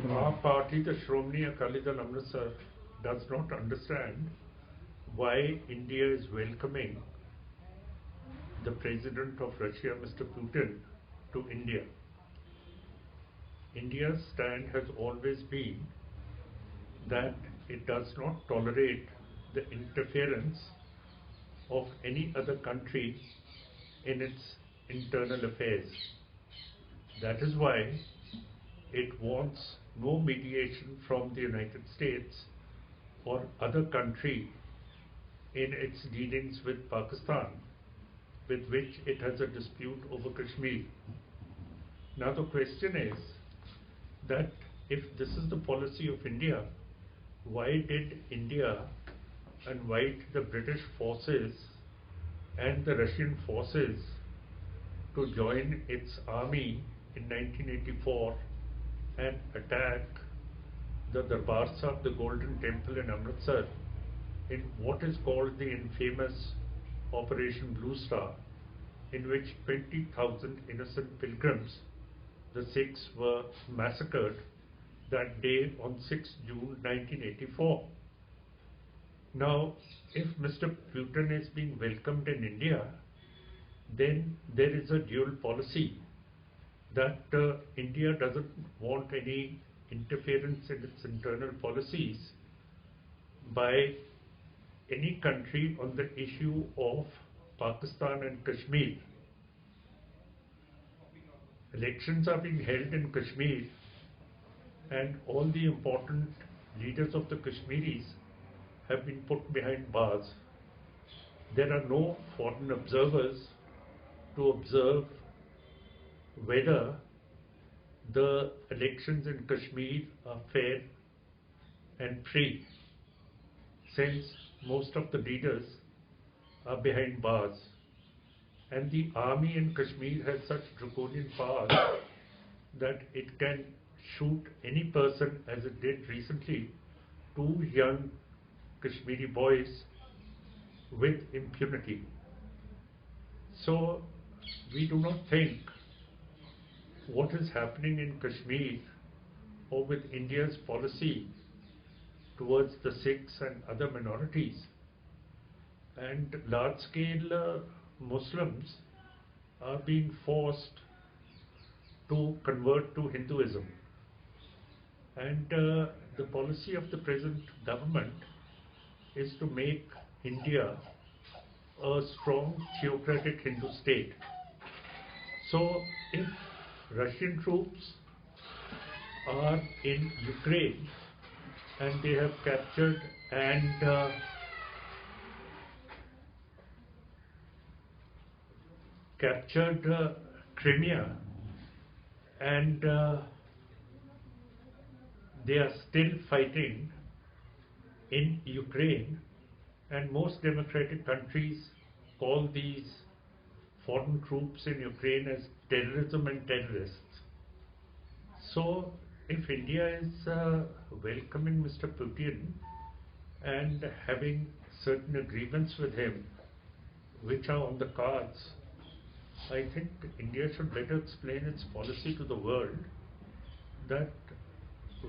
Our party, the Shromani Akali Dal Amritsar, does not understand why India is welcoming the President of Russia, Mr. Putin, to India. India's stand has always been that it does not tolerate the interference of any other country in its internal affairs. That is why it wants no mediation from the United States or other country in its dealings with Pakistan, with which it has a dispute over Kashmir. Now the question is that if this is the policy of India, why did India invite the British forces and the Russian forces to join its army in 1984 and attack the Darbar Sahib, the Golden Temple in Amritsar, in what is called the infamous Operation Blue Star, in which 20,000 innocent pilgrims, the Sikhs, were massacred that day on 6 June 1984. Now, if Mr. Putin is being welcomed in India, then there is a dual policy that India doesn't want any interference in its internal policies by any country on the issue of Pakistan and Kashmir. Elections are being held in Kashmir, and all the important leaders of the Kashmiris have been put behind bars. There are no foreign observers to observe whether the elections in Kashmir are fair and free, since most of the leaders are behind bars. And the army in Kashmir has such draconian powers that it can shoot any person, as it did recently, 2 young Kashmiri boys, with impunity. So we do not think what is happening in Kashmir or with India's policy towards the Sikhs and other minorities and large-scale Muslims are being forced to convert to Hinduism. And the policy of the present government is to make India a strong theocratic Hindu state. So if Russian troops are in Ukraine and they have captured Crimea, and they are still fighting in Ukraine, and most democratic countries call these foreign troops in Ukraine as terrorism and terrorists. So if India is welcoming Mr. Putin and having certain agreements with him which are on the cards, I think India should better explain its policy to the world, that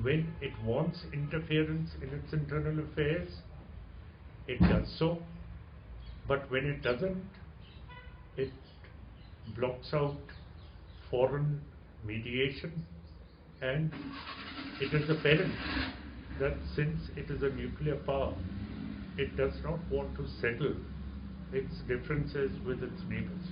when it wants interference in its internal affairs, it does so, but when it doesn't, it blocks out foreign mediation, and it is apparent that since it is a nuclear power, it does not want to settle its differences with its neighbors.